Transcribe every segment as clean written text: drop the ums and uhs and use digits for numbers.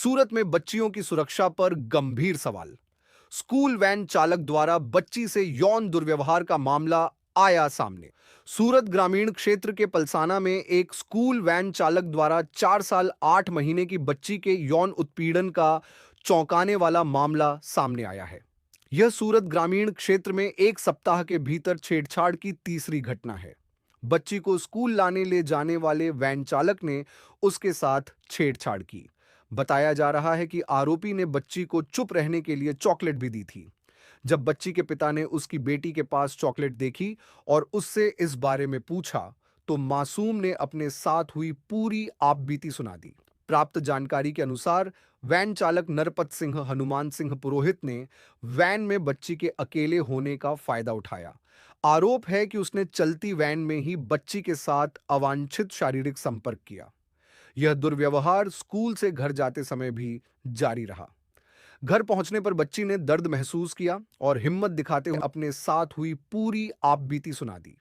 सूरत में बच्चियों की सुरक्षा पर गंभीर सवाल। स्कूल वैन चालक द्वारा बच्ची से यौन दुर्व्यवहार का मामला आया सामने। सूरत ग्रामीण क्षेत्र के पलसाना में एक स्कूल वैन चालक द्वारा 4 साल 8 महीने की बच्ची के यौन उत्पीड़न का चौंकाने वाला मामला सामने आया है। यह सूरत ग्रामीण क्षेत्र में एक सप्ताह के भीतर छेड़छाड़ की तीसरी घटना है। बच्ची को स्कूल लाने ले जाने वाले वैन चालक ने उसके साथ छेड़छाड़ की। बताया जा रहा है कि आरोपी ने बच्ची को चुप रहने के लिए चॉकलेट भी दी थी। जब बच्ची के पिता ने उसकी बेटी के पास चॉकलेट देखी और उससे इस बारे में पूछा, तो मासूम ने अपने साथ हुई पूरी आपबीती सुना दी। प्राप्त जानकारी के अनुसार वैन चालक नरपत सिंह हनुमान सिंह पुरोहित ने वैन में बच्ची के अकेले होने का फायदा उठाया। आरोप है कि उसने चलती वैन में ही बच्ची के साथ अवांछित शारीरिक संपर्क किया। यह दुर्व्यवहार स्कूल से घर जाते समय भी जारी रहा। घर पहुंचने पर बच्ची ने दर्द महसूस किया और हिम्मत दिखाते हुए अपने साथ हुई पूरी आपबीती सुना दी।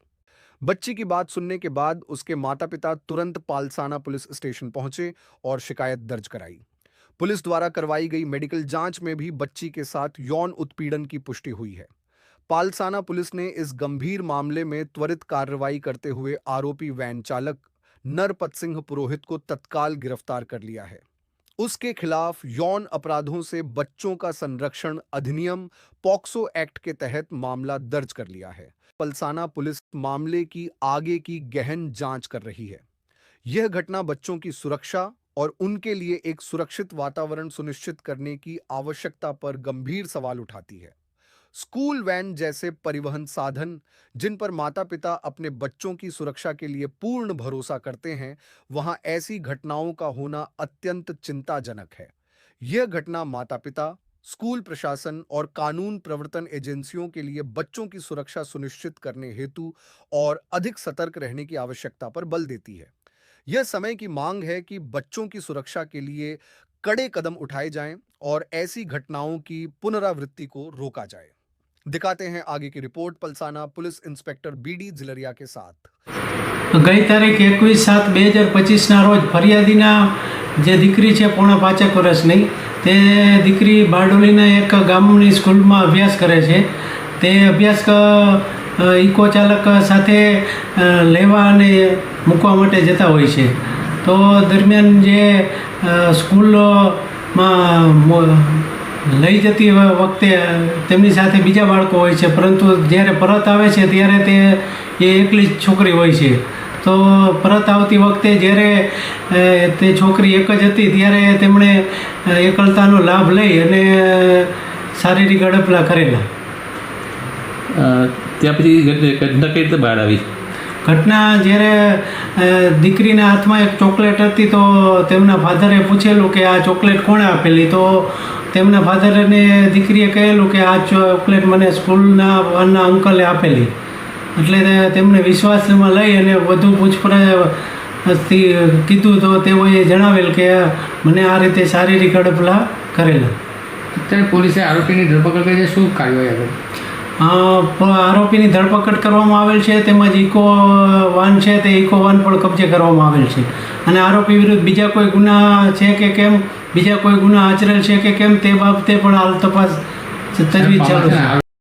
बच्ची की बात सुनने के बाद उसके माता-पिता तुरंत पालसाना पुलिस स्टेशन पहुंचे और शिकायत दर्ज कराई। पुलिस द्वारा करवाई गई मेडिकल जांच में भी बच्ची के साथ यौन उत्पीड़न की पुष्टि हुई है। पालसाना पुलिस ने इस गंभीर मामले में त्वरित कार्रवाई करते हुए आरोपी वैन चालक नरपत सिंह पुरोहित को तत्काल गिरफ्तार कर लिया है। उसके खिलाफ यौन अपराधों से बच्चों का संरक्षण अधिनियम पॉक्सो एक्ट के तहत मामला दर्ज कर लिया है। पलसाना पुलिस मामले की आगे की गहन जांच कर रही है। यह घटना बच्चों की सुरक्षा और उनके लिए एक सुरक्षित वातावरण सुनिश्चित करने की आवश्यकता पर गंभीर सवाल उठाती है। स्कूल वैन जैसे परिवहन साधन जिन पर माता-पिता अपने बच्चों की सुरक्षा के लिए पूर्ण भरोसा करते हैं, वहां ऐसी घटनाओं का होना अत्यंत चिंताजनक है। यह घटना माता-पिता, स्कूल प्रशासन और कानून प्रवर्तन एजेंसियों के लिए बच्चों की सुरक्षा सुनिश्चित करने हेतु और अधिक सतर्क रहने की आवश्यकता पर बल देती है। यह समय की मांग है कि बच्चों की सुरक्षा के लिए कड़े कदम उठाए जाएं और ऐसी घटनाओं की पुनरावृत्ति को रोका जाए। दिखाते हैं आगे की report Palsana police inspector BD Jilariya के साथ। गई तारीख 21/7/2025 रोज फरियादीना जे दीकरी है पोणा 5 वर्षनी ते दीकरी बारडोलीना एक गामनी स्कूल में अभ्यास करे छे। ते अभ्यास इको चालक साथे लेवा अने मूकवा माटे जता होय छे। तो दरमियान जे स्कूल में लई जती वखते तेमनी साथे बीजा बाळको होय छे, परंतु ज्यारे परत आवे छे त्यारे ते एकली छोकरी होय छे। तो परत आवती वखते ज्यारे ते छोकरी एक ज हती त्यारे तेमणे एकलतानो लाभ लई अने शारीरिक अडपला करेला। त्या पछी घटना कई रीते बहार आवी? घटना ज्यारे दीकरीना हाथमां एक चॉकलेट हती तो तेमना फाधरे पूछेलुं के आ चॉकलेट कोणे आपेली। तो तेमना फाधरने दीकरीए कहेलुं के आ चॉकलेट मने स्कूलना वाना अंकले आपेली। एटले तेमने विश्वासमां लई अने વધુ પૂછપરછથી કીધું તો તેઓએ જણાવેલ કે મને આ રીતે શારીરિક અડપલા કરેલા। અત્યારે પોલીસે આરોપીની ધરપકડ કરી છે, શું કાર્યવાહી આગળ? આરોપીની ધરપકડ કરવામાં આવેલ છે, તેમજ ઇકો વાન છે તે ઇકો વાન પણ કબજે કરવામાં આવેલ છે અને આરોપી વિરુદ્ધ બીજા કોઈ ગુના છે કે કેમ, બીજા કોઈ ગુના આચરેલ છે કે કેમ તે બાબતે પણ હાલ તપાસ તજવીજ ચાલુ છે।